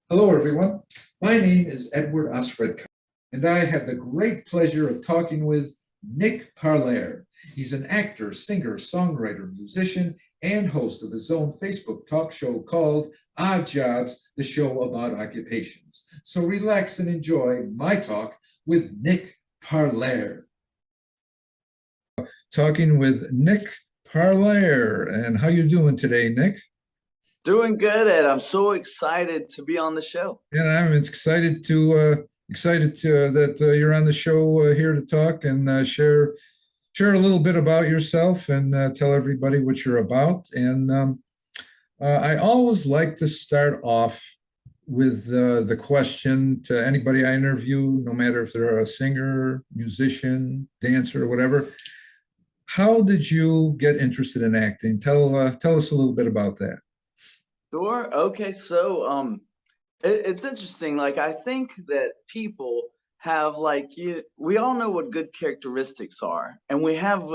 Hello, everyone. My name is Edward Osredka, and I have the great pleasure of talking with Nick Parleir. He's an actor, singer, songwriter, musician, and host of his own Facebook talk show called Odd Jobs, the show about occupations. So relax and enjoy my talk with Nick Parleir. Talking with Nick Parleir. And how you doing today, Nick? Doing good, Ed. I'm so excited to be on the show. And I'm excited to that you're on the show here to talk and share a little bit about yourself and tell everybody what you're about. And I always like to start off with the question to anybody I interview, no matter if they're a singer, musician, dancer, or whatever. How did you get interested in acting? Tell us a little bit about that. Sure. Okay. It's interesting. Like, I think that people have we all know what good characteristics are, and we have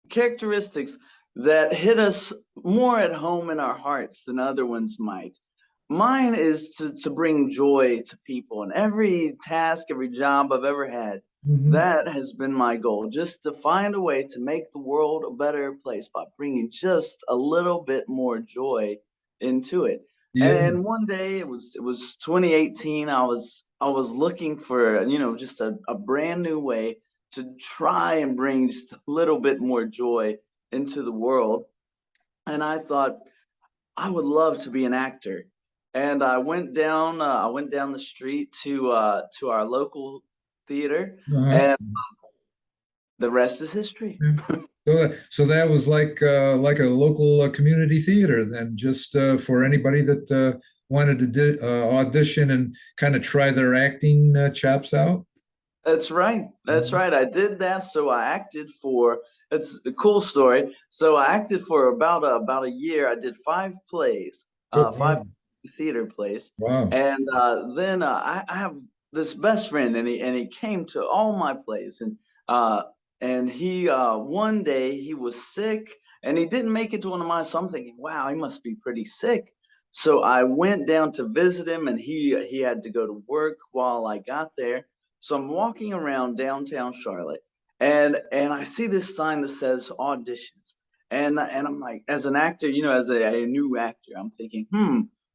characteristics that hit us more at home in our hearts than other ones might. Mine is to bring joy to people, and every task, every job I've ever had, Hmm. that has been my goal, just to find a way to make the world a better place by bringing just a little bit more joy into it. Yeah. And one day it was 2018. I was looking for, just a brand new way to try and bring just a little bit more joy into the world. And I thought I would love to be an actor. And I went down the street to our local theater, Uh-huh. and the rest is history. Yeah. So that was like a local community theater then, just for anybody that wanted to audition and kind of try their acting chops out. That's right. That's Mhm. right. I did that. So I acted for, it's a cool story. So I acted for about a year. I did five plays, Oh, five wow. theater plays. Wow. And then I have this best friend, and he came to all my plays. And he one day he was sick, and he didn't make it to one of mine. So I'm thinking, wow, he must be pretty sick. So I went down to visit him, and he had to go to work while I got there. So I'm walking around downtown Charlotte, and I see this sign that says auditions. And I'm like, as an actor, as a new actor, I'm thinking,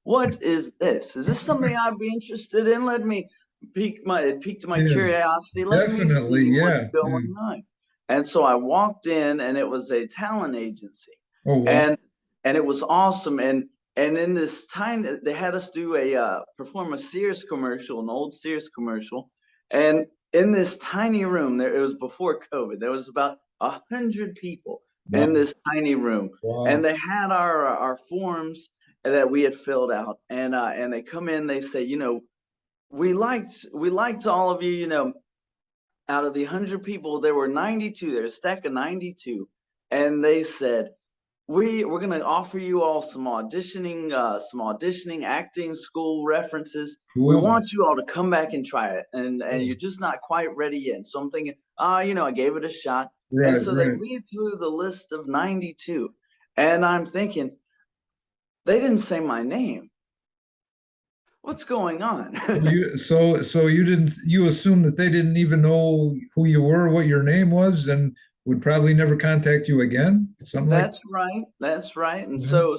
what is this? Is this something I'd be interested in? Let me it piqued my Yeah, curiosity. Let me definitely. see what's Yeah. Yeah. going on. And so I walked in, and it was a talent agency. Oh, wow. And and it was awesome. And in this time, they had us do a perform a Sears commercial, an old Sears commercial. And in this tiny room, it was before COVID. There was about 100 people in Wow. this tiny room, and Wow. they had our forms that we had filled out. And they come in, they say, we liked all of you. Out of the 100 people, there were 92. There's a stack of 92, and they said, we're going to offer you all some auditioning acting school references. We Cool. want you all to come back and try it, and Oh, you're just not quite ready yet. So I'm thinking, I gave it a shot. And right, so they right. read through the list of 92, and I'm thinking, they didn't say my name. What's going on? So you didn't you assumed that they didn't even know who you were, what your name was, and would probably never contact you again? Something like That's right. That's right. And that? so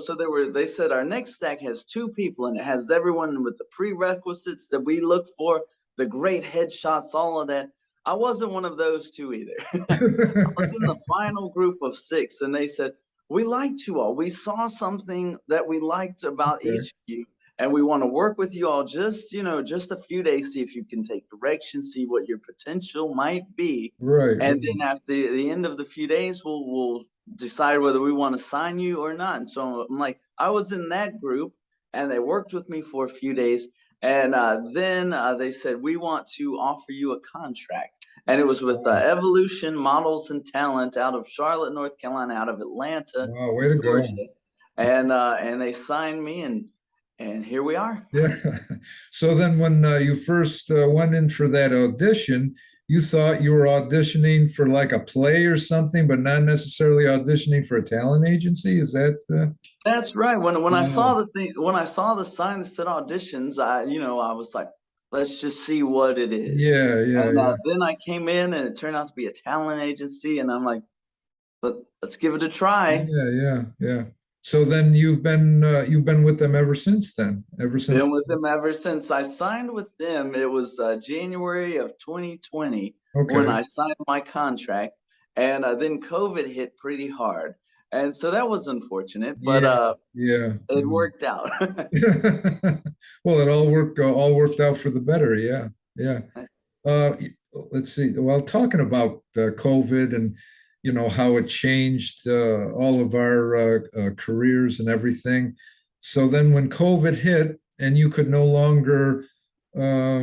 they said our next stack has two people, and it has everyone with the prerequisites that we look for, the great headshots, all of that. I wasn't one of those two either. I was in the final group of six, and they said, we liked you all. We saw something that we liked about Okay. each of you, and we want to work with you all just a few days, see if you can take direction, see what your potential might be. Right, And right. then after the end of the few days, we'll decide whether we want to sign you or not. And so I'm like, I was in that group, and they worked with me for a few days. And then they said, we want to offer you a contract. And it was with Wow. Evolution Models and Talent out of Charlotte, North Carolina, out of Atlanta, Wow, way to go. Georgia. And they signed me, and here we are. Yeah. So then when you first went in for that audition, you thought you were auditioning for like a play or something, but not necessarily auditioning for a talent agency. Is that That's right. When I saw wow. the thing, when I saw the sign that said auditions, I was like, let's just see what it is. Yeah, yeah, And yeah, then I came in, and it turned out to be a talent agency, and I'm like, let's give it a try. yeah, yeah, yeah. So then you've been with them ever since then, ever since. Been with them ever since I signed with them. It was January of 2020 when Okay. I signed my contract, and then COVID hit pretty hard, and so that was unfortunate, but Yeah, yeah, it yeah. worked out. Well, it all worked out for the better. Yeah, yeah. Uh, let's see. Well, talking about COVID and how it changed all of our careers and everything. So then, when COVID hit, and you could no longer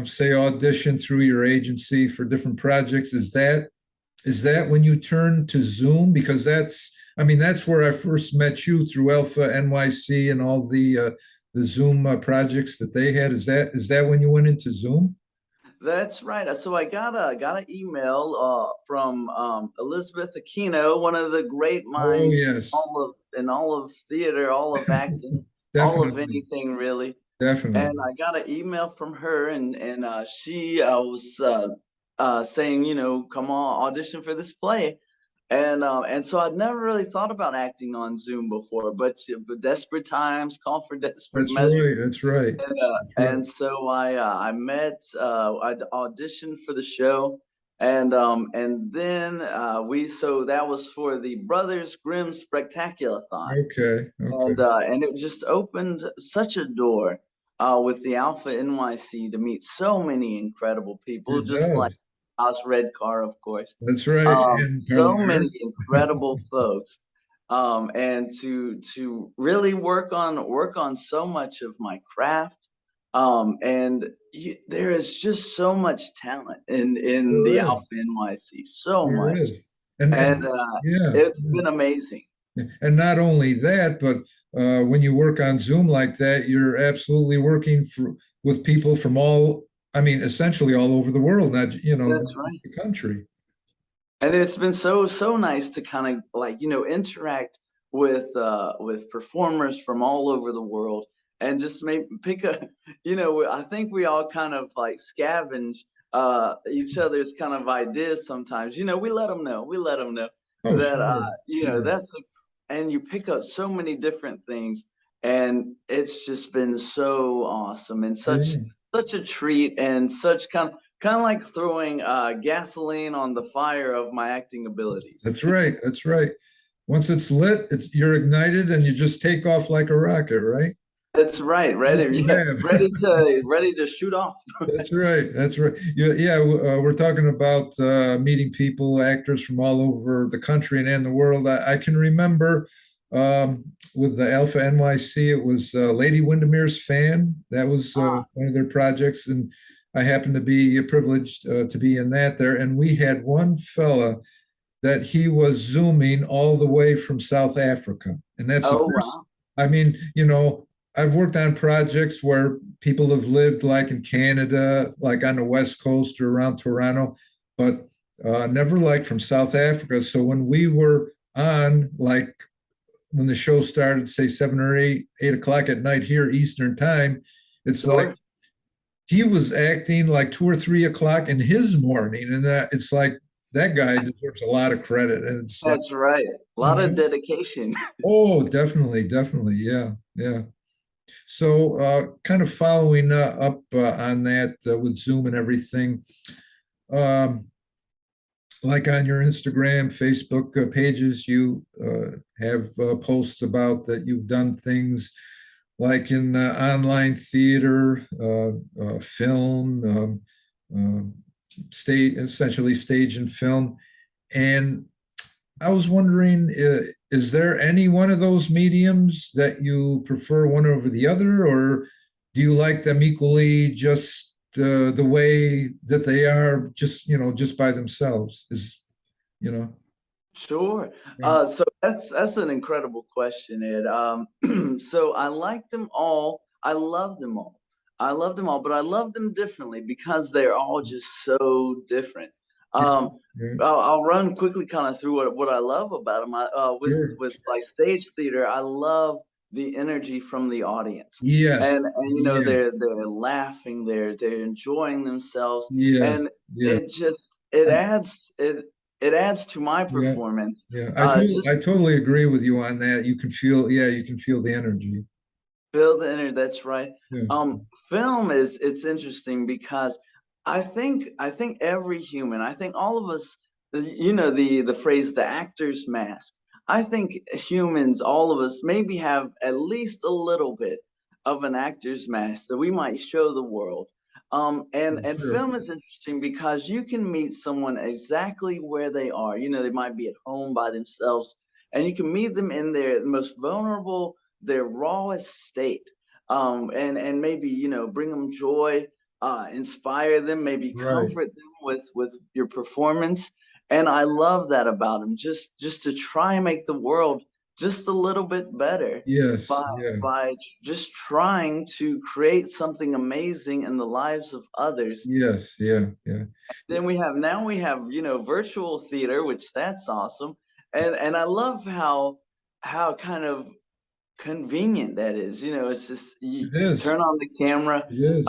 say audition through your agency for different projects, is that when you turned to Zoom? Because I mean, that's where I first met you through Alpha NYC and all the Zoom projects that they had. Is that when you went into Zoom? That's right. So I got an email from Elizabeth Aquino, one of the great Oh minds yes, in all of theater, all of acting, all of definitely, anything really. And definitely. I got an email from her, and she was saying, come on, audition for this play. And so I'd never really thought about acting on Zoom before, but desperate times call for desperate That's measures. right. That's right. That's right. And so I met, I auditioned for the show, and then so that was for the Brothers Grimm Spectaculathon, Okay. Okay. and it just opened such a door with the Alpha NYC to meet so many incredible people, It just like does. House Redcar, of course. That's right. And So many Parleir. incredible folks, and to really work on so much of my craft, and there is just so much talent in the There Alpha is. NYC, so There much, is. And and yeah. it's Yeah. been amazing. And not only that, but when you work on Zoom like that, you're absolutely working with people from I mean, essentially all over the world, not, That's right. the country. And it's been so nice to kind of like, interact with performers from all over the world, and just maybe pick a I think we all kind of like scavenge each other's kind of ideas sometimes. We let them know Oh, that sure, sure. and you pick up so many different things, and it's just been so awesome, and Yeah. such a treat, and such kind of like throwing gasoline on the fire of my acting abilities. That's right. That's right. Once it's lit, you're ignited and you just take off like a rocket, right? That's right, What ready, you yeah, have. ready to shoot off. That's right. That's right. Yeah, yeah. We're talking about meeting people, actors from all over the country and the world. I can remember with the Alpha NYC, it was Lady Windermere's Fan. That was Ah, one of their projects, and I happened to be privileged to be in that there. And we had one fella that he was zooming all the way from South Africa, and that's the oh first. wow. I mean, I've worked on projects where people have lived like in Canada, like on the West Coast or around Toronto, but never like from South Africa. So when we were on, like when the show started, say 7 or 8 o'clock at night here Eastern time, it's like Sure. he was acting like 2 or 3 o'clock in his morning, and it's like that guy deserves a lot of credit. And it's like, That's right. A you lot of know, dedication. oh, definitely, definitely, yeah, yeah. So, kind of following up on that with Zoom and everything, um, like on your Instagram, Facebook pages, you have posts about that you've done things like in online theater, film, stage, essentially stage and film. And I was wondering, is there any one of those mediums that you prefer one over the other, or do you like them equally just the way that they are, just by themselves? Sure. Yeah. So that's an incredible question, Ed. So I like them all. I love them all. I love them all, but I love them differently because they're all just so different. Yeah, Um, yeah, I'll run quickly kind of through what I love about them. sure. With like stage theater, I love the energy from the audience, Yes, and you know yes, they're laughing, they're enjoying themselves, yes, and yeah. it just it I, adds it adds to my yeah, performance. yeah. Just I totally agree with you on that. You can feel, yeah, you can feel the energy. Feel the energy, that's right. Yeah, Film is it's interesting because I think every human, I think all of us, you know, the phrase the actor's mask. I think humans, all of us, maybe have at least a little bit of an actor's mask that we might show the world. for And sure. film is interesting because you can meet someone exactly where they are. You know, they might be at home by themselves, and you can meet them in their most vulnerable, their rawest state, and maybe you know bring them joy, inspire them, maybe Right. comfort them with your performance. And I love that about them, just to try and make the world just a little bit better Yes. by Yeah. by just trying to create something amazing in the lives of others. Yes. Yeah. Yeah. Then we have now we have, you know, virtual theater, which that's awesome. And I love how kind of convenient that is. You know, it's just you It is. turn on the camera, It is.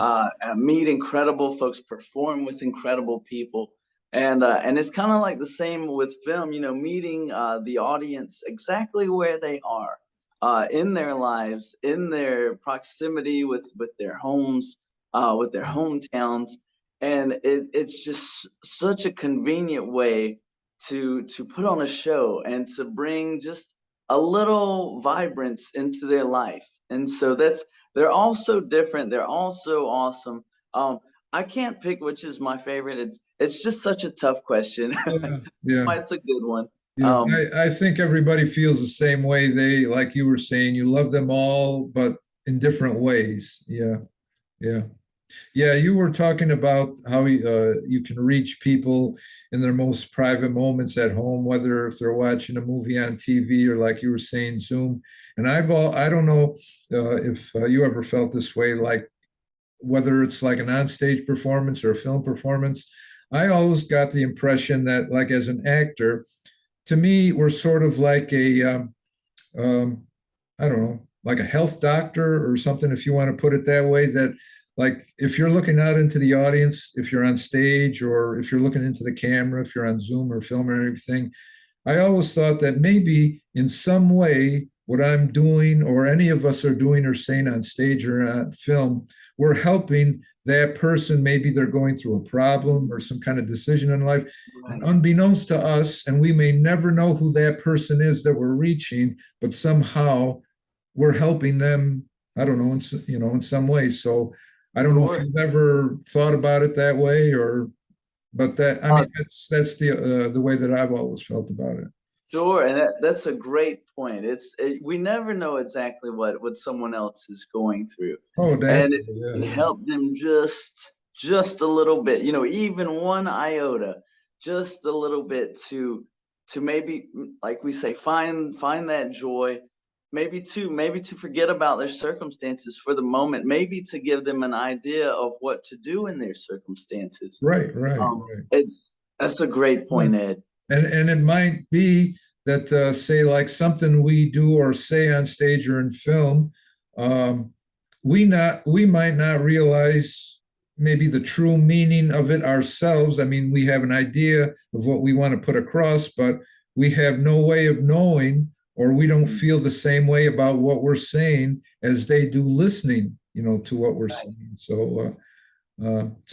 meet incredible folks, perform with incredible people, and it's kind of like the same with film. You know, meeting the audience exactly where they are, in their lives, in their proximity with their homes, with their hometowns, and it's just such a convenient way to put on a show and to bring just a little vibrance into their life. And so that's they're all so different. They're all so awesome. Um, I can't pick which is my favorite. It's just such a tough question. Yeah. Yeah. It's a good one. Yeah. Um, I think everybody feels the same way. They, like you were saying, you love them all, but in different ways. Yeah. Yeah. Yeah, you were talking about how you can reach people in their most private moments at home, whether if they're watching a movie on TV or like you were saying, Zoom. And I don't know if you ever felt this way, like whether it's like an onstage performance or a film performance. I always got the impression that, like as an actor, to me, we're sort of like um, I don't know, like a health doctor or something, if you want to put it that way. That, like, if you're looking out into the audience, if you're on stage or if you're looking into the camera, if you're on Zoom or film or everything, I always thought that maybe in some way, what I'm doing or any of us are doing or saying on stage or on film, we're helping that person. Maybe they're going through a problem or some kind of decision in life. And right. unbeknownst to us, and we may never know who that person is that we're reaching, but somehow we're helping them. I don't know, in some way. So I don't know if Sure. you've ever thought about it that way, or but that I Uh, mean that's the way that I've always felt about it. Sure, and that's a great point. We never know exactly what someone else is going through, Oh, that, and if yeah, you can yeah, help them just a little bit, you know, even one iota, just a little bit to maybe, like we say, find that joy, maybe to forget about their circumstances for the moment, maybe to give them an idea of what to do in their circumstances. right, right, right. It's That's a great Yeah. point, Ed. And it might be that say like something we do or say on stage or in film, um, we might not realize maybe the true meaning of it ourselves. I mean, we have an idea of what we want to put across, but we have no way of knowing, or we don't feel the same way about what we're saying as they do listening, to what we're saying. So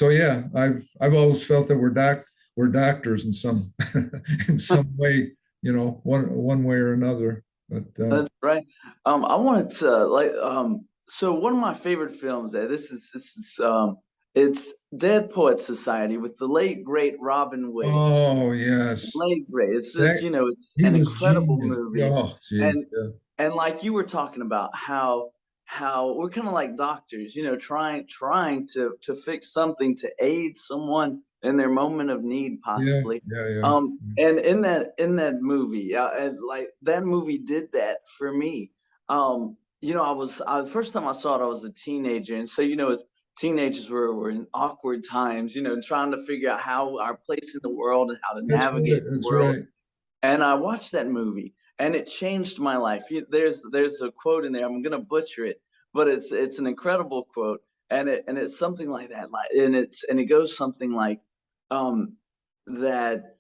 yeah, I've always felt that we're doctors in some in some way, one way or another. But That's right. I wanted to so one of my favorite films that it's Dead Poet Society with the late great Robin Williams. oh yes, Late great. It's just, that you know, it's he an was incredible genius. movie. Oh gee, And yeah, and like you were talking about how we're kind of like doctors, you know, trying to fix something to aid someone in their moment of need, yeah, possibly. yeah, yeah. And in that movie, and like that movie did that for me. You know, the first time I saw it, I was a teenager, and so you know, teenagers were in awkward times, trying to figure out how our place in the world and how to That's right. navigate the That's world. right. And I watched that movie, and it changed my life. There's a quote in there. I'm gonna butcher it, but it's an incredible quote, and it's something like that. And it goes something like, um, that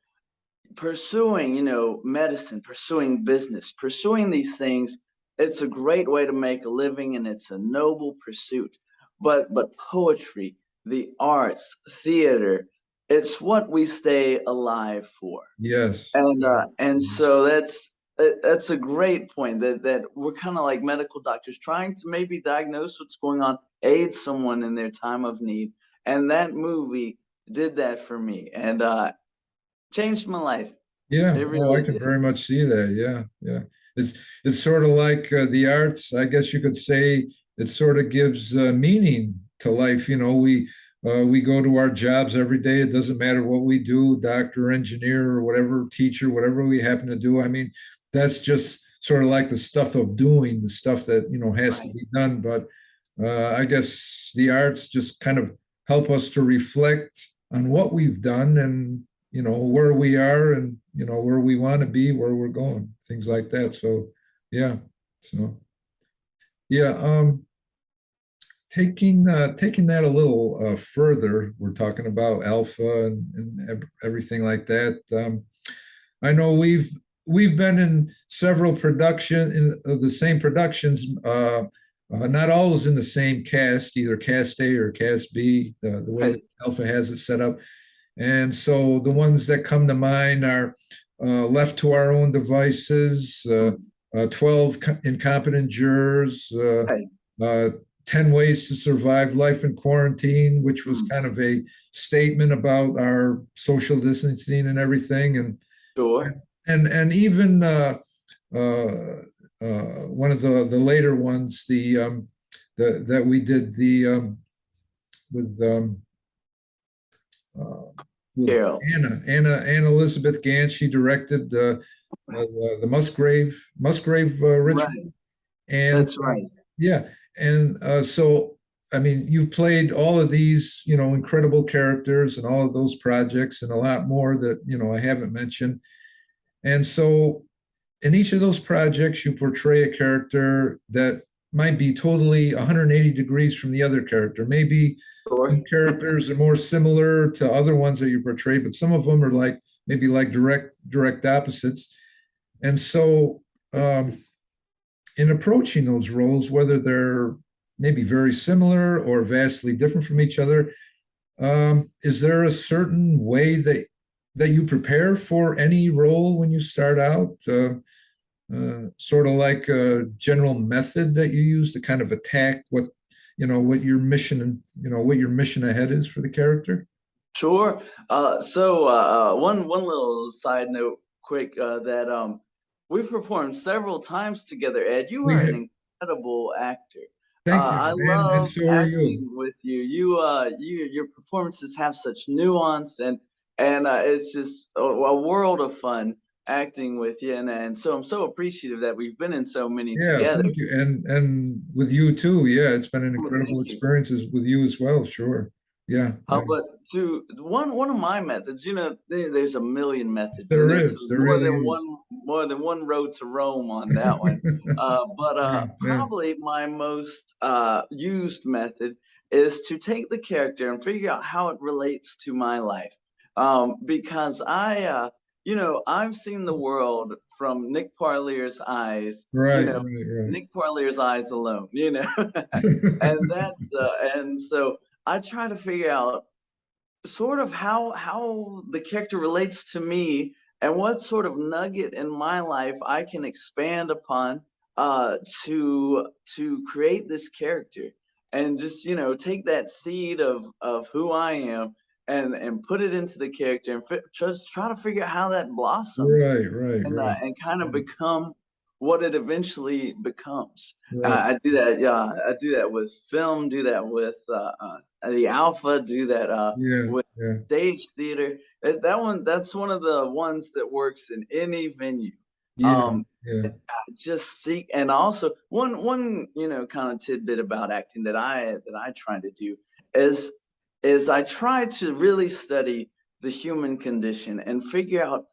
pursuing, medicine, pursuing business, pursuing these things, it's a great way to make a living, and it's a noble pursuit. But poetry, the arts, theater, it's what we stay alive for. Yes. And so that's a great point, that we're kind of like medical doctors trying to maybe diagnose what's going on, aid someone in their time of need. And that movie did that for me, and changed my life. Yeah, It oh, I really can did. very much see that. Yeah, yeah. It's it's sort of like the arts. I guess you could say it sort of gives meaning to life. We go to our jobs every day. It doesn't matter what we do, doctor, engineer, or whatever, teacher, whatever we happen to do. I mean, that's just sort of like the stuff of doing, the stuff that has to Right. be done. But I guess the arts just kind of help us to reflect on what we've done and where we are and where we want to be, where we're going, things like that. So yeah, so yeah, taking that a little further, we're talking about alpha and everything like that. I know we've been in several the same productions, not always in the same cast, either cast A or cast B, the way that Right. alpha has it set up. And so the ones that come to mind are Left to Our Own Devices, Mm. 12 Incompetent Jurors, Right. uh, 10 Ways to Survive Life in Quarantine, which was Mm. kind of a statement about our social distancing and everything. Sure. And even uh, one of the later ones, that we did with uh, with Carol. Anna Elizabeth Gant. She directed the Musgrave Ritual, Right. and That's right. yeah, and so I mean, you've played all of these, incredible characters and all of those projects and a lot more that I haven't mentioned. And so, in each of those projects, you portray a character that might be totally 180 degrees from the other character. Maybe some Sure. characters are more similar to other ones that you portray, but some of them are like maybe like direct opposites. And so, in approaching those roles, whether they're maybe very similar or vastly different from each other, is there a certain way that you prepare for any role when you start out? Sort of like a general method that you use to kind of attack what your mission and what your mission ahead is for the character. Sure. One little side note, quick, that we've performed several times together. Ed, you We are have, an incredible actor. thank you, I and love so are you. acting with you. Your performances have such nuance, and it's just a world of fun acting with you. And so I'm so appreciative that we've been in so many Yeah, together. thank you, and with you too. Yeah, it's been an Oh, incredible thank you. experiences with you as well. Sure. Yeah, yeah. But to one of my methods, there's a million methods, and There there's is. There really is. more than one road to Rome on that one. Yeah, yeah. Probably my most used method is to take the character and figure out how it relates to my life. Because I've seen the world from Nick Parleir's eyes, Right, right, Nick Parleir's eyes alone, and so I try to figure out sort of how the character relates to me, and what sort of nugget in my life I can expand upon to create this character, and just take that seed of who I am, and put it into the character, and just try to figure out how that blossoms, right, right, right, and kind of become what it eventually becomes. right. I do that. Yeah, I do that with film. Do that with the Alpha. Do that Yeah, with yeah, stage theater. That's one of the ones that works in any venue. yeah, Um, yeah. just seek, and also one kind of tidbit about acting that I try to do is is I try to really study the human condition and figure out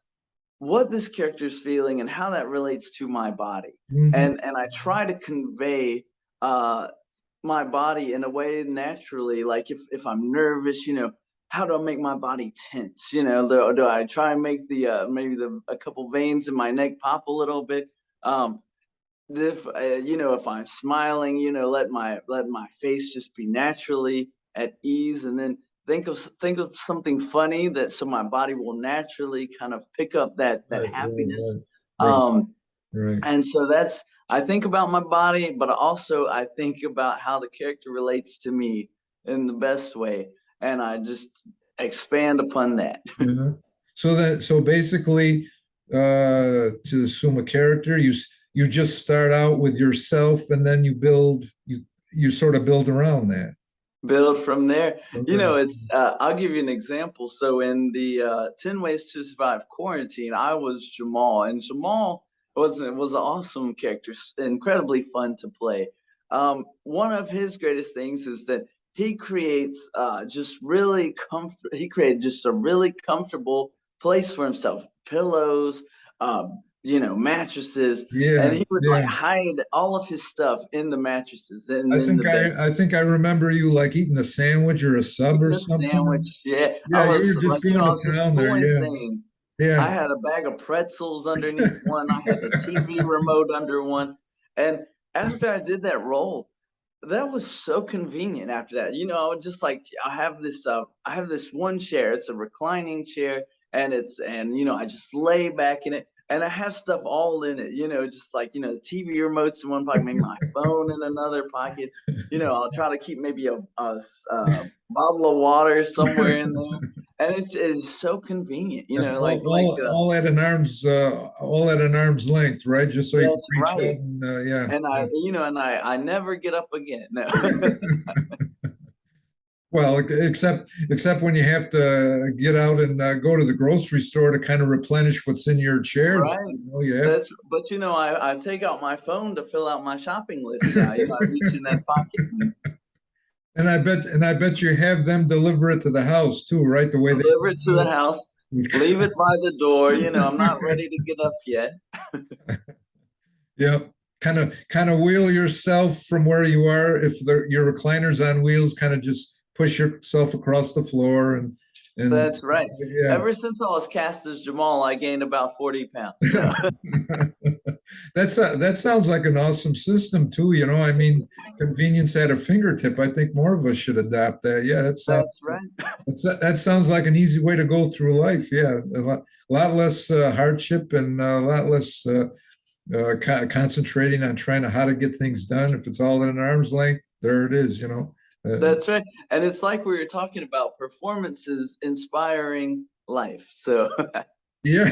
what this character is feeling and how that relates to my body. Hmm. And I try to convey uh my body in a way naturally, like if I'm nervous, how do I make my body tense? Do I try and make the maybe the a couple veins in my neck pop a little bit? Um, if if I'm smiling, let my face just be naturally at ease, and then think of something funny that so my body will naturally kind of pick up that Right, happiness. right, right, Um, right, right. and so that's I think about my body, but also I think about how the character relates to me in the best way, and I just expand upon that. Uh-huh. So basically, to assume a character, you just start out with yourself, and then you sort of build around that. Build from there. Okay. It's I'll give you an example. So in the 10 Ways to Survive Quarantine, I was Jamal, and Jamal was an awesome character, incredibly fun to play. One of his greatest things is that he creates just really comfort. He created just a really comfortable place for himself, pillows, mattresses, and Yeah, he would like yeah. hide all of his stuff in the mattresses and in the bed. I think I remember you like eating a sandwich or a sub or Chicken sandwich, something. yeah. I Yeah, you was were just like, going I to was just town there. so Yeah, insane. I yeah. had a bag of pretzels underneath one. I had the TV remote under one. And after I did that role, that was so convenient after that. I would just like I have this one chair. It's a reclining chair and I just lay back in it and I have stuff all in it, just like, the TV remotes in one pocket, maybe my phone in another pocket. I'll try to keep maybe a bottle of water somewhere in there. And it's so convenient, All at an all at an arm's length, right? Just so you can that's reach out right. and yeah, And yeah. I never get up again. No. Well, except when you have to get out and go to the grocery store to kind of replenish what's in your chair. Right. You have. But I take out my phone to fill out my shopping list now. I reach in that pocket and And I bet you have them deliver it to the house too, right? The way they deliver it to do the house, leave it by the door. I'm not it. ready to get up yet. Yep. Kind of wheel yourself from where you are. If your recliner's on wheels, kind of just push yourself across the floor and That's right. yeah. Ever since I was cast as Jamal, I gained about 40 pounds. No, That sounds like an awesome system too. I mean, convenience at a fingertip. I think more of us should adopt that. Yeah, that's right. that sounds like an easy way to go through life. Yeah, lot less hardship and a lot less concentrating on trying to how to get things done. If it's all at an arm's length, there it is. That's right. And it's like we were talking about performances inspiring life. So Yeah.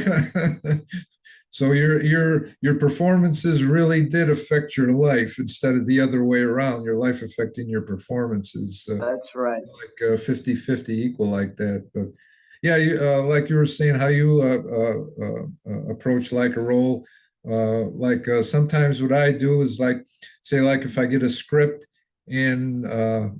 So your performances really did affect your life instead of the other way around. Your life affecting your performances. that's right. Like 50-50 equal like that. But yeah, like you were saying, how you approach like a role. Sometimes what I do is like, say, like if I get a script and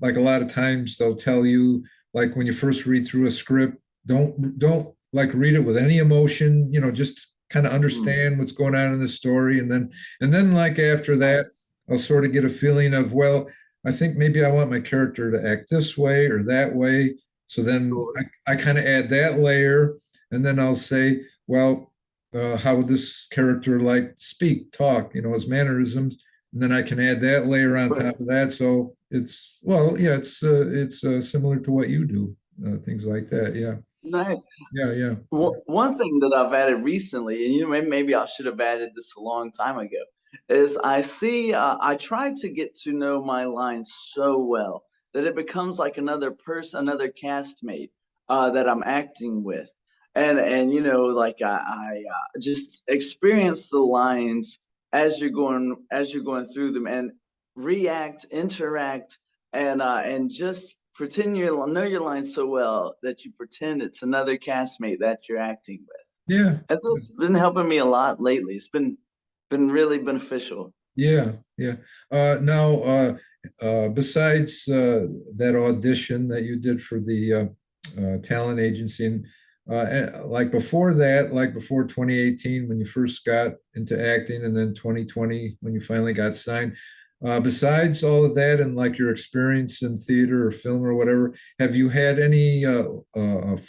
like a lot of times they'll tell you, like when you first read through a script, don't like read it with any emotion, just kind of Mm. understand what's going on in the story. And then like after that, I'll sort of get a feeling of, well, I think maybe I want my character to act this way or that way. So then Sure. I kind of add that layer, and then I'll say, well, how would this character like speak, talk, his mannerisms, and then I can add that layer on top of that. So it's well, yeah, it's similar to what you do, things like that. Yeah, Nice. yeah, yeah, One thing that I've added recently, and maybe I should have added this a long time ago, is I try to get to know my lines so well that it becomes like another person, another castmate that I'm acting with, and like I just experience the lines as you're going through them and react, interact, and just pretend you know your lines so well that you pretend it's another castmate that you're acting with. yeah. And so it's been helping me a lot lately. It's been really beneficial. Yeah, yeah. Now, besides that audition that you did for the talent agency, and like before that, like before 2018 when you first got into acting, and then 2020 when you finally got signed, besides all of that and like your experience in theater or film or whatever, have you had any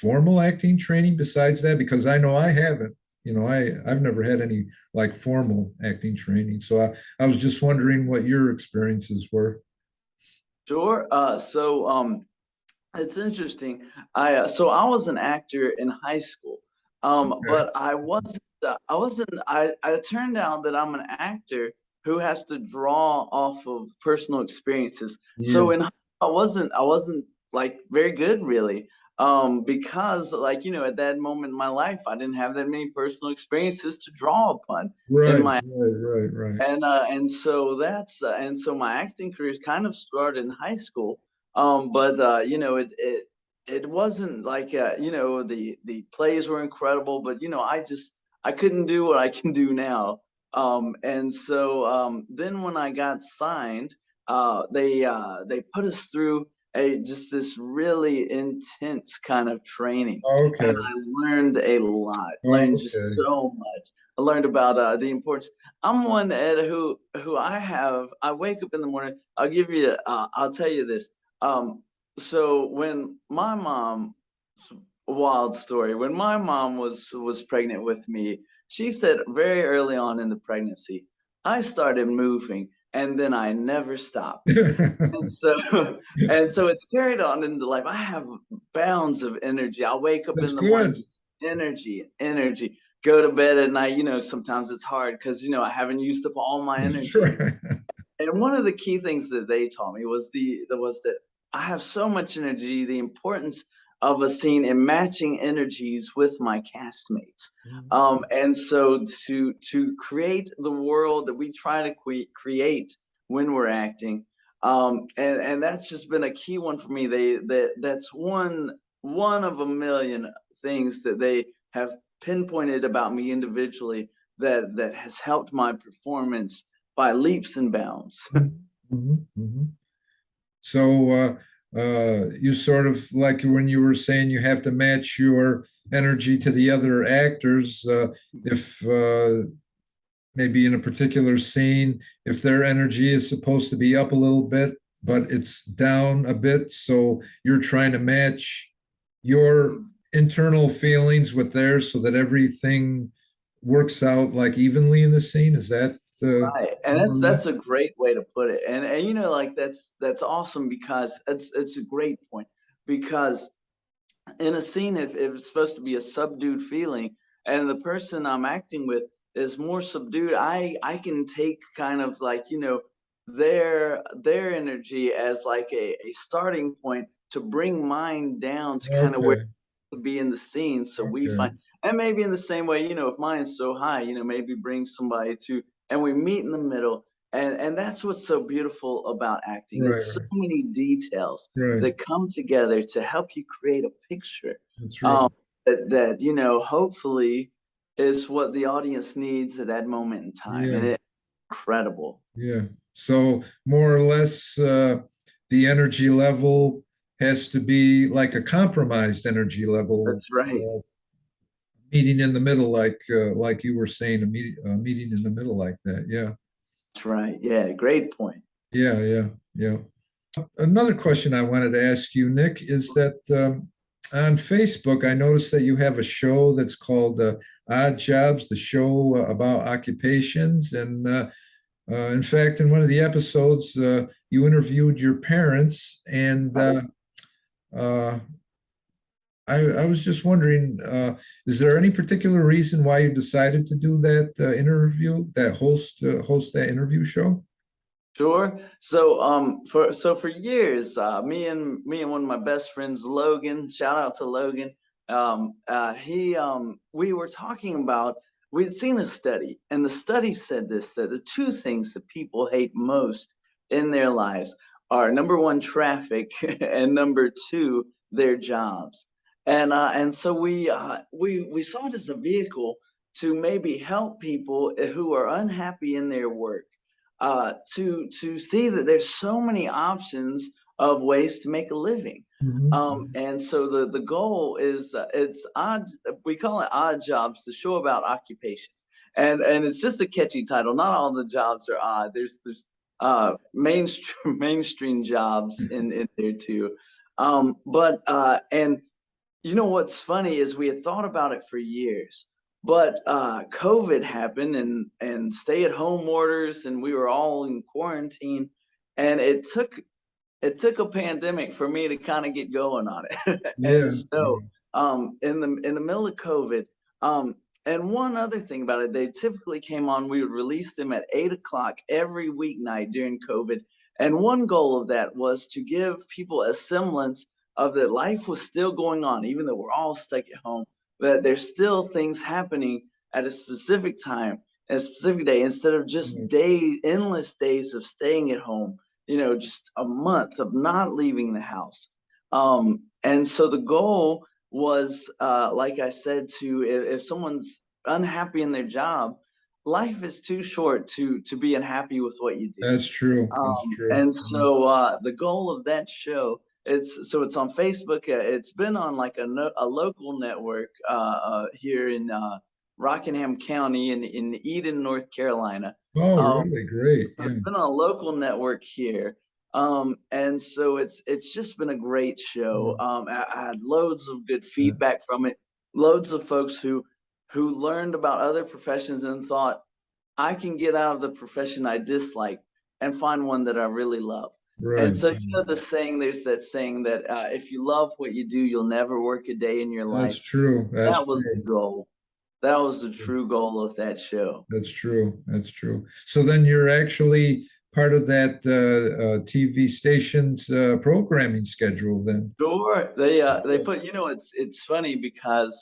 formal acting training besides that? Because I know I haven't. I've never had any like formal acting training. So I was just wondering what your experiences were. Sure. It's interesting. I was an actor in high school, Okay. but I turned out that I'm an actor who has to draw off of personal experiences. Yeah. So I wasn't like very good really, because like at that moment in my life I didn't have that many personal experiences to draw upon in Right, my right. and so my acting career kind of started in high school. But it wasn't like the plays were incredible, but I couldn't do what I can do now. And so then when I got signed, they put us through a just this really intense kind of training, and Okay. I learned a lot, learned just Okay. so much. I learned about the importance. I'm one, Ed, who I wake up in the morning. I'll tell you this. So when my mom, wild story, when my mom was pregnant with me, she said very early on in the pregnancy, I started moving and then I never stopped. And so and so it's carried on into life. I have bounds of energy. I wake up That's in the morning, good. energy, energy. Go to bed at night. Sometimes it's hard because I haven't used up all my That's energy. right. And one of the key things that they taught me was that I have so much energy, the importance of a scene and matching energies with my castmates. And so to create the world that we try to create when we're acting, and that's just been a key one for me. That's one of a million things that they have pinpointed about me individually that has helped my performance by leaps and bounds. Mhm. So you sort of like when you were saying you have to match your energy to the other actors. If maybe in a particular scene, if their energy is supposed to be up a little bit, but it's down a bit, so you're trying to match your internal feelings with theirs so that everything works out like evenly in the scene. Is that Right, and more or that's less? a great way to put it, and like that's awesome because it's a great point because in a scene, if it's supposed to be a subdued feeling and the person I'm acting with is more subdued, I can take kind of like their energy as like a starting point to bring mine down to kind of where Okay, to be in the scene. So we okay, find, and maybe in the same way, if mine is so high, maybe bring somebody to, and we meet in the middle. And that's what's so beautiful about acting. It's so right, many details right. that come together to help you create a picture, That's right. um, that hopefully is what the audience needs at that moment in time. And Yeah, it's incredible. yeah. So more or less, the energy level has to be like a compromised energy level, That's right. uh, meeting in the middle, like you were saying, a meeting in the middle like that. Yeah, That's right. Yeah. Great point. yeah. Another question I wanted to ask you, Nick, is that on Facebook, I noticed that you have a show that's called Odd Jobs, the show about occupations. And in fact, in one of the episodes, you interviewed your parents. And Right. uh, I was just wondering, is there any particular reason why you decided to do that interview, host that interview show? Sure. So for years, me and one of my best friends, Logan, shout out to Logan. We were talking about, we had seen a study, and the study said this, that the two things that people hate most in their lives are number one, traffic, and number two, their jobs. And so we saw it as a vehicle to maybe help people who are unhappy in their work, to see that there's so many options of ways to make a living. Mhm. And so the goal is it's odd. We call it odd jobs, the show about occupations, and it's just a catchy title. Not all the jobs are odd. There's mainstream mainstream jobs in there too. But and you know what's funny is we had thought about it for years, but COVID happened and stay at home orders, and we were all in quarantine, and it took a pandemic for me to kind of get going on it. And Yeah. so, in the middle of COVID, um, and one other thing about it, they typically came on. We would release them at 8 o'clock every weeknight during COVID, and one goal of that was to give people a semblance of that life was still going on, even though we're all stuck at home. That there's still things happening at a specific time, a specific day, instead of just Yeah. endless days of staying at home, just a month of not leaving the house. And so the goal was, like I said, to if someone's unhappy in their job, life is too short to be unhappy with what you do. That's true. That's true. And Yeah. so the goal of that show is so it's on Facebook. It's been on like a local network here in Rockingham County in Eden, North Carolina. Oh, Um, really? Great. so it's Yeah. been on a local network here. And so it's just been a great show. Yeah. I had loads of good Yeah. feedback from it, loads of folks who learned about other professions and thought, I can get out of the profession I dislike and find one that I really love. And Right. so, the saying, there's that saying that if you love what you do, you'll never work a day in your life. That's true. That's That was the true. goal. That was the true goal of that show. That's true. That's true. So then you're actually part of that TV station's programming schedule then. Sure. They put, it's funny because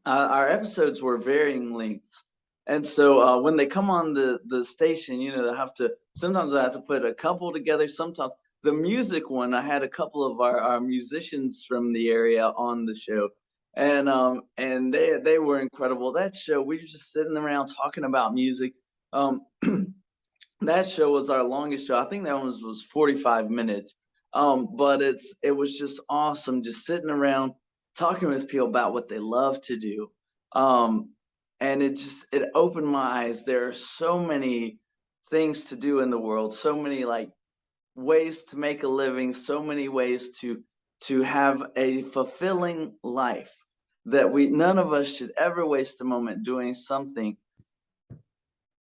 our episodes were varying lengths. And so when they come on the station, they have to sometimes I have to put a couple together. Sometimes the music one, I had a couple of our musicians from the area on the show. And they were incredible. That show, we were just sitting around talking about music. Um that show was our longest show. I think that one was 45 minutes. But it was just awesome just sitting around talking with people about what they love to do. Um, and it opened my eyes. There are so many things to do in the world, so many like ways to make a living, so many ways to have a fulfilling life that we none of us should ever waste a moment doing something.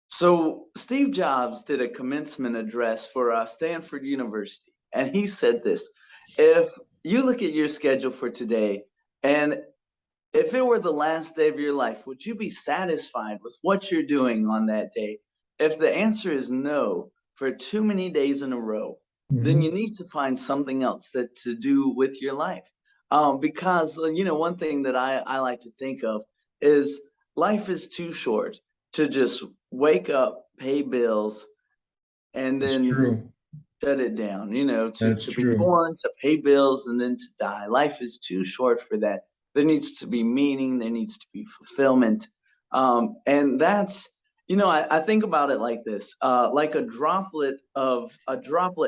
So Steve Jobs did a commencement address for Stanford University, and he said this: "If you look at your schedule for today, and if it were the last day of your life, would you be satisfied with what you're doing on that day? If the answer is no for too many days in a row, then Mhm. you need to find something else that to do with your life. Because one thing that I like to think of is life is too short to just wake up, pay bills, and That's then true. shut it down, That's to be true. born, to pay bills, and then to die. Life is too short for that. There needs to be meaning, there needs to be fulfillment. And that's, I think about it like this, like a droplet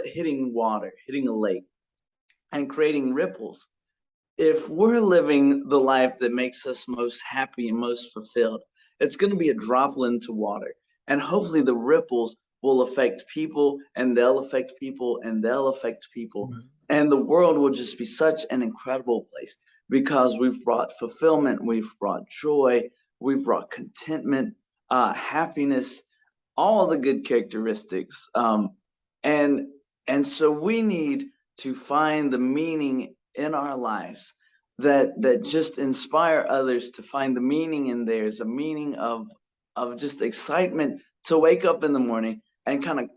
hitting water, hitting a lake and creating ripples. If we're living the life that makes us most happy and most fulfilled, it's going to be a droplet into water. And hopefully the ripples will affect people, and they'll affect people, and they'll affect people. Mhm. And the world will just be such an incredible place because we've brought fulfillment, we've brought joy, we've brought contentment, happiness, all the good characteristics. And and so we need to find the meaning in our lives that just inspire others to find the meaning in theirs, a meaning of just excitement to wake up in the morning and kind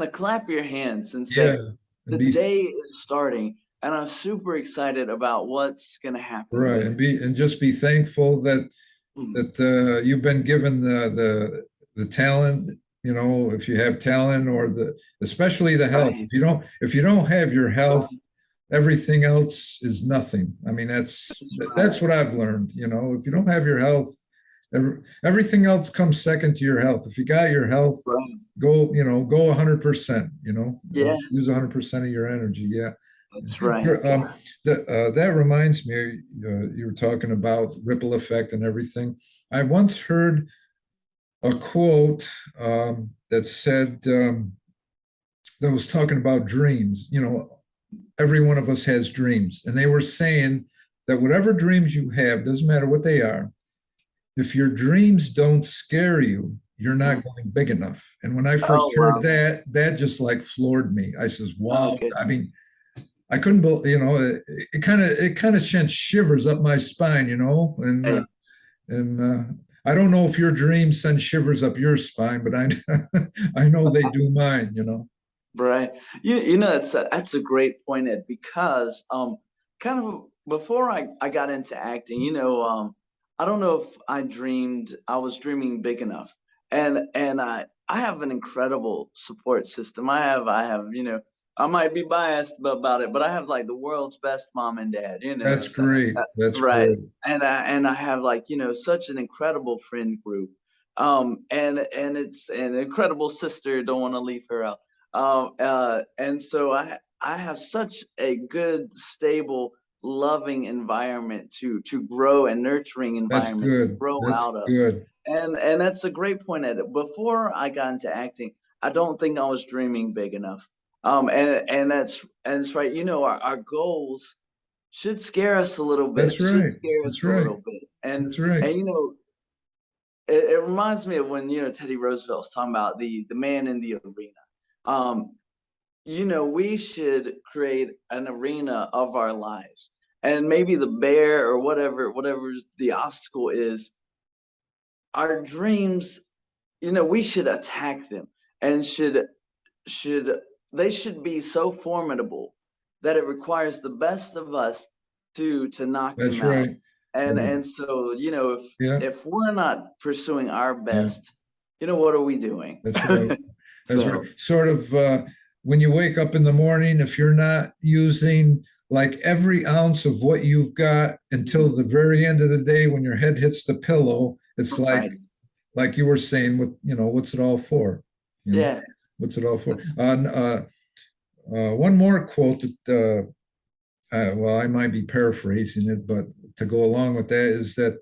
of clap your hands and Yeah. say, And the be day is starting and I'm super excited about what's going to happen right. later. And just be thankful that Mm, you've been given the talent. You know, if you have talent or especially the health. right, If you don't have your health, right, everything else is nothing. I mean, that's that's right. what I've learned. You know, if you don't have your health, Everything else comes second to your health. If you got your health, Right. go 100%, Yeah, use 100% of your energy. Yeah. that's right. Sure. That reminds me, you were talking about ripple effect and everything. I once heard a quote that said, that was talking about dreams. Every one of us has dreams. And they were saying that whatever dreams you have, doesn't matter what they are, if your dreams don't scare you, you're Mm. not going big enough. And when I Oh, first heard wow. that just like floored me. I says, wow. Okay. I mean, I couldn't believe, it kind of sent shivers up my spine, Hey, I don't know if your dreams send shivers up your spine, but I I know they do mine. right. That's a great point, Ed, because kind of before I got into acting, I don't know if I was dreaming big enough. And I have an incredible support system. I might be biased about it, but I have like the world's best mom and dad, That's so great. That's right. great. And I have like, such an incredible friend group. And it's an incredible sister, don't want to leave her out. And so I have such a good, stable, loving environment to grow, and nurturing That's environment to good. grow That's out of. good. And that's a great point, Ed. Before I got into acting, I don't think I was dreaming big enough. And it's right, our goals should scare us a little bit, That's should right. scare us That's a right. little bit. And That's right. and it reminds me of when, Teddy Roosevelt was talking about the man in the arena. Um, we should create an arena of our lives. And maybe the bear or whatever the obstacle is, our dreams, we should attack them, and should they should be so formidable that it requires the best of us to knock That's them out. right. And Right. and so, Yeah. if we're not pursuing our Yeah. best, what are we doing? That's right. That's right. So Sort of when you wake up in the morning, if you're not using like every ounce of what you've got until the very end of the day when your head hits the pillow, it's right. like you were saying, what's it all for? You know, Yeah. what's it all for? One more quote that, well, I might be paraphrasing it, but to go along with that is that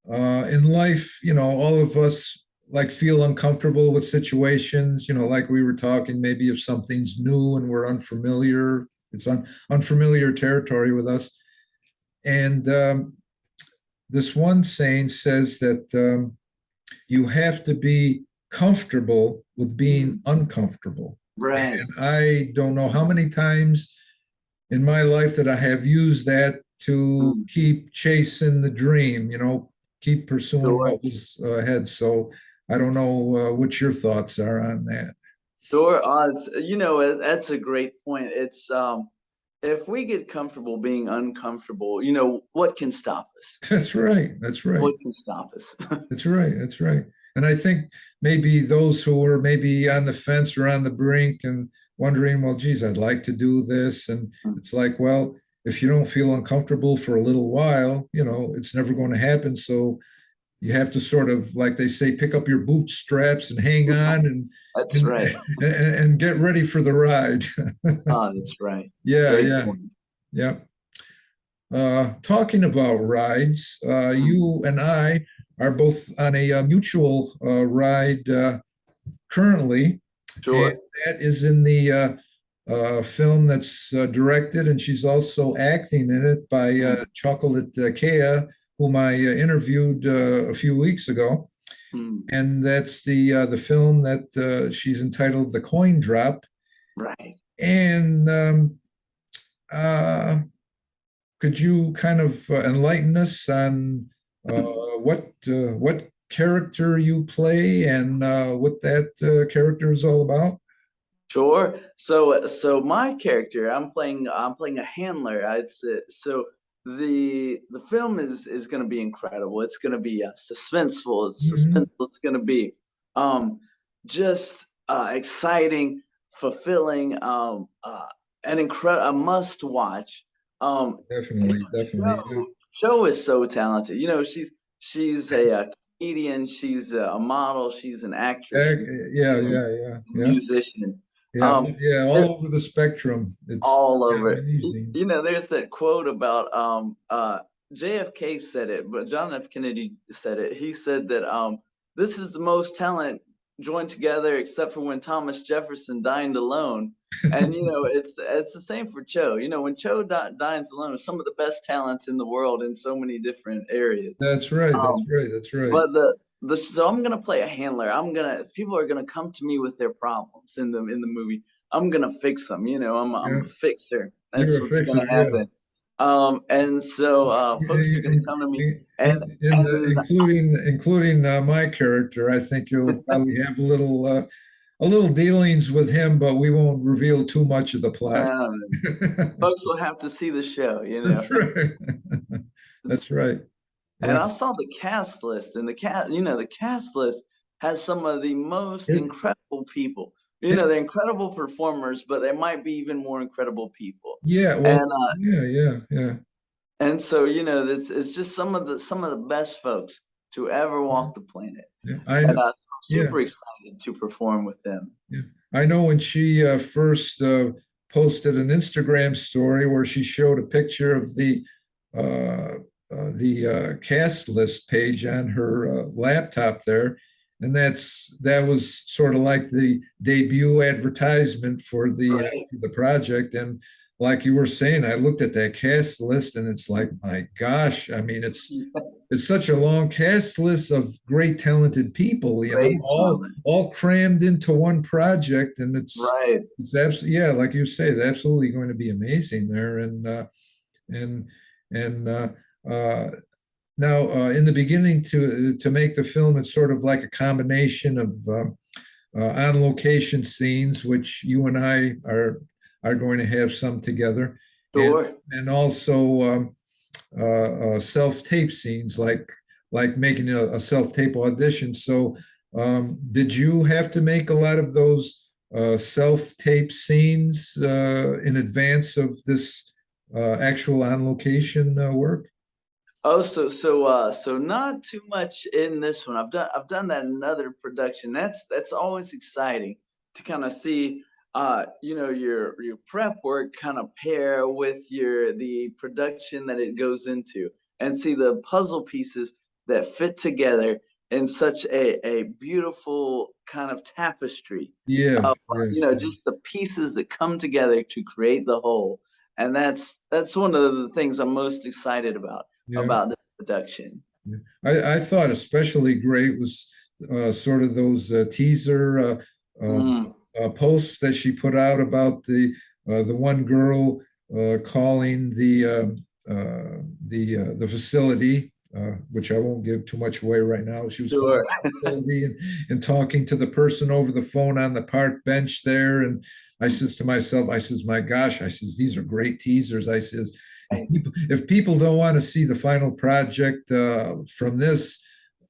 in life, all of us like feel uncomfortable with situations, like we were talking, maybe if something's new and we're unfamiliar, it's unfamiliar territory with us. And this one saying says that you have to be comfortable with being uncomfortable. Right. And I don't know how many times in my life that I have used that to Mm. keep chasing the dream, keep pursuing Sure. what was ahead. So I don't know what your thoughts are on that. Sure. That's a great point. It's if we get comfortable being uncomfortable, what can stop us? That's right. That's right. What can stop us? That's right. That's right. And I think maybe those who were maybe on the fence or on the brink and wondering, well, geez, I'd like to do this. And it's like, well, if you don't feel uncomfortable for a little while, it's never going to happen. So you have to sort of, like they say, pick up your bootstraps and hang on That's and right. and get ready for the ride. That's right. Yeah, Great yeah, point. yeah. Talking about rides, Mm. you and I are both on a, mutual ride currently, and Sure. that is in the film that's directed, and she's also acting in it by Mm. Chocolate Kea, whom I interviewed a few weeks ago, Mm. and that's the film that she's entitled "The Coin Drop." Right. And uh, could you kind of enlighten us on what character you play and what that character is all about? Sure. So my character, I'm playing a handler. So the film is going to be incredible. It's going to be suspenseful. It's Mhm. suspenseful. It's going to be um just exciting, fulfilling, a must watch. It's Definitely, a definitely. show Yeah. Cho is so talented. You know, she's a comedian, she's a model, she's an actress, Yeah, she's yeah, a yeah, yeah, yeah, musician. yeah, Um, yeah, there- all over the spectrum. It's all over. amazing. You know, there's that quote about JFK said it, but John F. Kennedy said it. He said that this is the most talent joined together except for when Thomas Jefferson dined alone. And you know, it's the same for Cho. You know, when Cho dines alone, some of the best talents in the world in so many different areas. That's right. That's Um, right. That's right. but the so I'm gonna play a handler. People are gonna come to me with their problems in the movie. I'm gonna fix them. You know, I'm Yeah, a fixer. That's you're a what's fixer. gonna Yeah. happen. And so folks are gonna come to me and and Including my character, I think you'll probably have a little dealings with him, but we won't reveal too much of the plot. um, folks will have to see the show. You know. That's right. That's right. And Yeah. I saw the cast list, and the cast list has some of the most It, incredible people. You know, it, they're incredible performers, but they might be even more incredible people. yeah. Well, And yeah, yeah, yeah. and so this it's just some of the best folks to ever walk the planet, Yeah. I and know. I'm Yeah. super excited to perform with them. Yeah. I know when she first posted an Instagram story where she showed a picture of uh, the cast list page on her laptop there, and that was sort of like the debut advertisement Right. for the project. And like you were saying, I looked at that cast list, and it's like, my gosh, I mean, it's such a long cast list of great talented people, you know, Great talent. all crammed into one project, and Right. it's absolutely, yeah, like you say, it's absolutely going to be amazing there. And and uh, now in the beginning to make the film, it's sort of like a combination of on location scenes, which you and I are going to have some together, and Sure. also self-tape scenes, like making a self-tape audition. So, did you have to make a lot of those self-tape scenes in advance of this actual on-location work? Oh, so not too much in this one. I've done that in another production. That's always exciting to kind of see your prep work kind of pair with the production that it goes into and see the puzzle pieces that fit together in such a beautiful kind of tapestry of Yes, yes, just the pieces that come together to create the whole. And that's one of the things I'm most excited yeah. about this production. Yeah. I thought especially great was sort of those teaser Mm, posts that she put out about the one girl calling the facility, which I won't give too much away right now. She was calling sure. the facility and talking to the person over the phone on the park bench there. And I says to myself, I says, my gosh, I says, these are great teasers. I says, if people don't want to see the final project from this,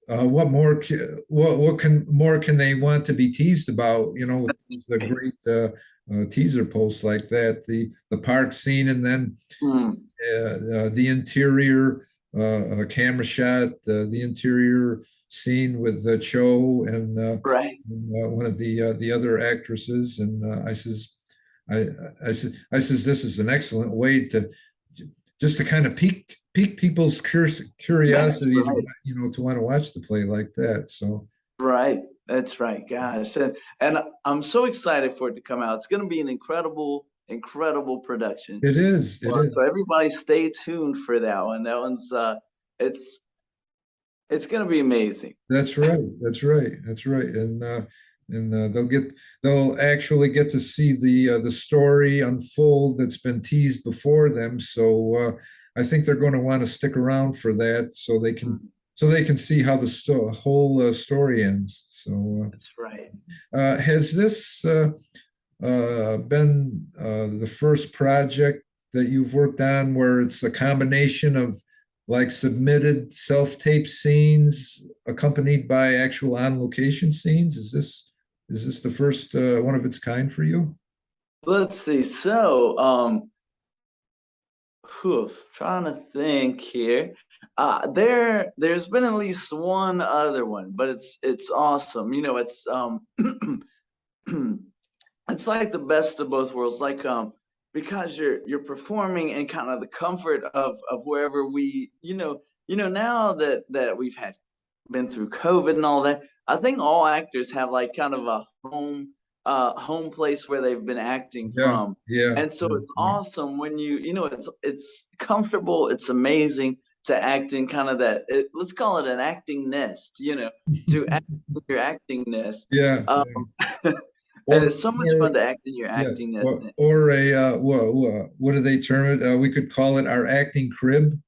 what more? What can more can they want to be teased about? You know, with these great teaser posts like that, the park scene, and then Mm, the interior camera shot, the interior scene with Cho right. and one of the other actresses, and I, I says this is an excellent way to just to kind of pique people's That's curiosity to right. to want to watch the play like that. So Right. That's right. Gosh. And I'm so excited for it to come out. It's going to be an incredible production. it is, it So is. everybody stay tuned for that one. That one's it's it's going to be amazing. That's right. That's right. That's right. And they'll actually get to see the story unfold that's been teased before them. So I think they're going to want to stick around for that Mm, so they can see how the whole story ends. So that's right. has this been the first project that you've worked on where it's a combination of like submitted self-tape scenes accompanied by actual on-location scenes? Is this the first one of its kind for you? Let's see. So, Whew, trying to think here. There's been at least one other one, but it's awesome. You know, it's it's like the best of both worlds. Like because you're performing in kind of the comfort of wherever now that we've had been through COVID and all that. I think all actors have like kind of a home place where they've been acting Yeah, from. yeah, And so yeah, it's yeah. awesome when it's comfortable, it's amazing to act in kind of let's call it an acting nest, to act in your acting nest. Yeah, Um, yeah. and Or, it's so much fun or to act in your yeah, acting nest. or a what do they term it? We could call it our acting crib,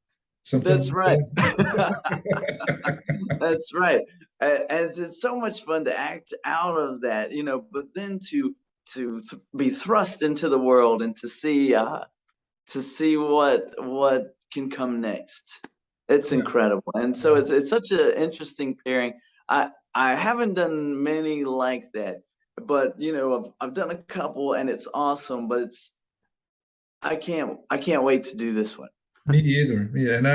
something That's like right. that. That's right. And it's so much fun to act out of that, but then to be thrust into the world and to see what can come next. It's Yeah, incredible. And so yeah. it's such an interesting pairing. I haven't done many like that, but I've done a couple and it's awesome, but I can't wait to do this one. Me either. Yeah, and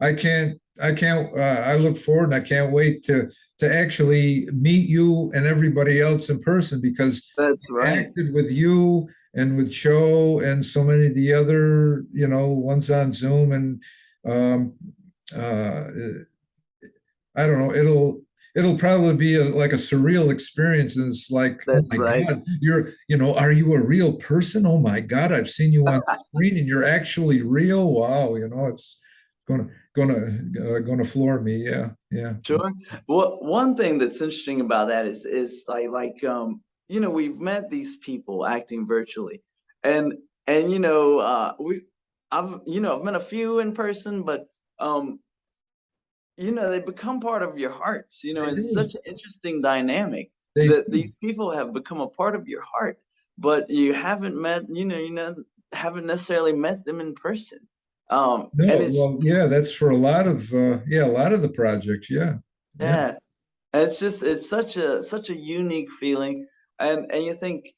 I can't. I look forward, and I can't wait to actually meet you and everybody else in person because That's I right. acted with you and with Joe and so many of the other, ones on Zoom, and um, uh, I don't know. It'll probably be like a surreal experience. And it's like, oh That's my right. God, are you a real person? Oh my God, I've seen you on screen and you're actually real. Wow, it's gonna floor me. Yeah, yeah, Sure. Well, one thing that's interesting about that is we've met these people acting virtually, and I've met a few in person, but um they become part of your hearts. they And it's do. such an interesting dynamic They that do. these people have become a part of your heart, but you haven't haven't necessarily met them in person. And No, it's well, yeah, that's for a lot of the projects. Yeah, yeah, yeah. And it's such a unique feeling. And you think,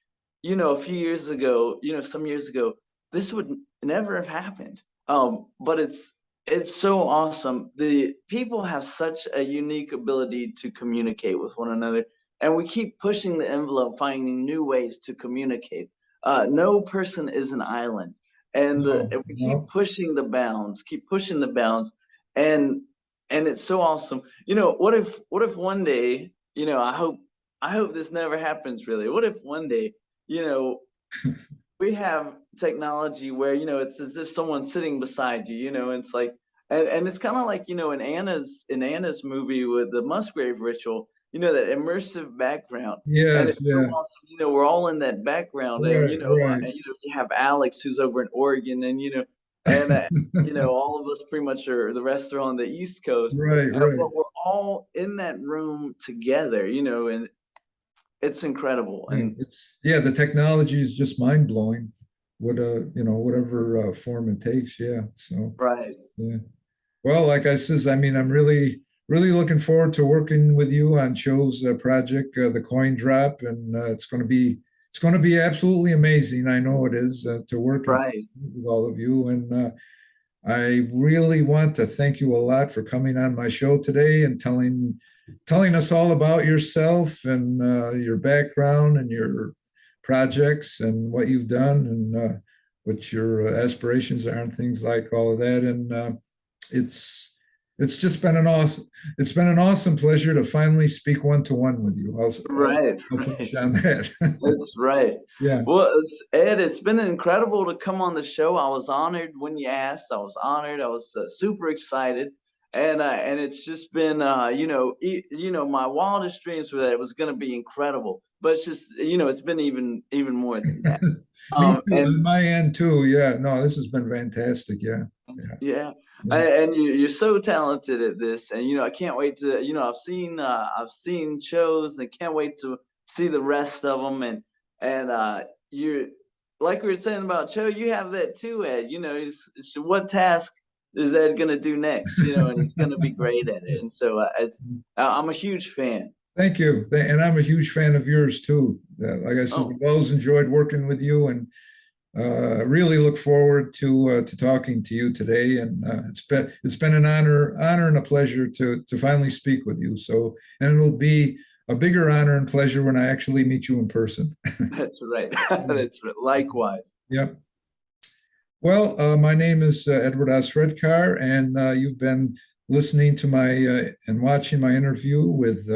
a few years ago, some years ago, this would never have happened. But it's so awesome. The people have such a unique ability to communicate with one another, and we keep pushing the envelope, finding new ways to communicate. No person is an island, and no, we no. keep pushing the bounds, and and it's so awesome. What if one day, I hope this never happens really. What if one day, you know, we have technology where, it's as if someone's sitting beside you, and it's like and it's kind of like, in Anna's movie with the Musgrave ritual, that immersive background. And Yes, it's so yeah, awesome, we're all in that background, and right, right, you have Alex who's over in Oregon, and and all of us pretty much are the rest are on the East Coast, right, right. but we're all in that room together, and it's incredible. Yeah, And the technology is just mind blowing. Whatever form it takes. Yeah. So right. yeah. Well, like I says, I mean, I'm really, really looking forward to working with you on Joe's project, the coin drop, and it's going to be absolutely amazing. I know it is to work Right. with all of you, and I really want to thank you a lot for coming on my show today and telling us all about yourself and your background and your projects and what you've done and what your aspirations are and things like all of that. And it's it's just been an awesome pleasure to finally speak one to one with you. Right. I'll Right. finish on that. That's right. Yeah. Well, Ed, it's been incredible to come on the show. I was honored when you asked. I was honored. I was super excited, and it's just been, my wildest dreams were that it was going to be incredible. But it's just, it's been even more than that. Me too, on And my end too. Yeah, no, this has been fantastic. Yeah, yeah, yeah, yeah. and you're so talented at this, and I can't wait to. I've seen shows, and can't wait to see the rest of them. And you, like we were saying about Joe, you have that too, Ed. What task is Ed gonna do next? And he's gonna be great at it. And so I'm a huge fan. Thank you. And I'm a huge fan of yours too. Like I said, Oh, I've always enjoyed working with you, and Really look forward to talking to you today, and it's been an honor and a pleasure to finally speak with you. So, and it'll be a bigger honor and pleasure when I actually meet you in person. That's right. That's right. Likewise. Yep. Well, my name is Edward S. Redcar, and you've been listening to my and watching my interview with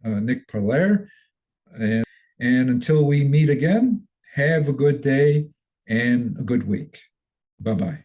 Nick Parleir. And until we meet again, have a good day and a good week. Bye bye.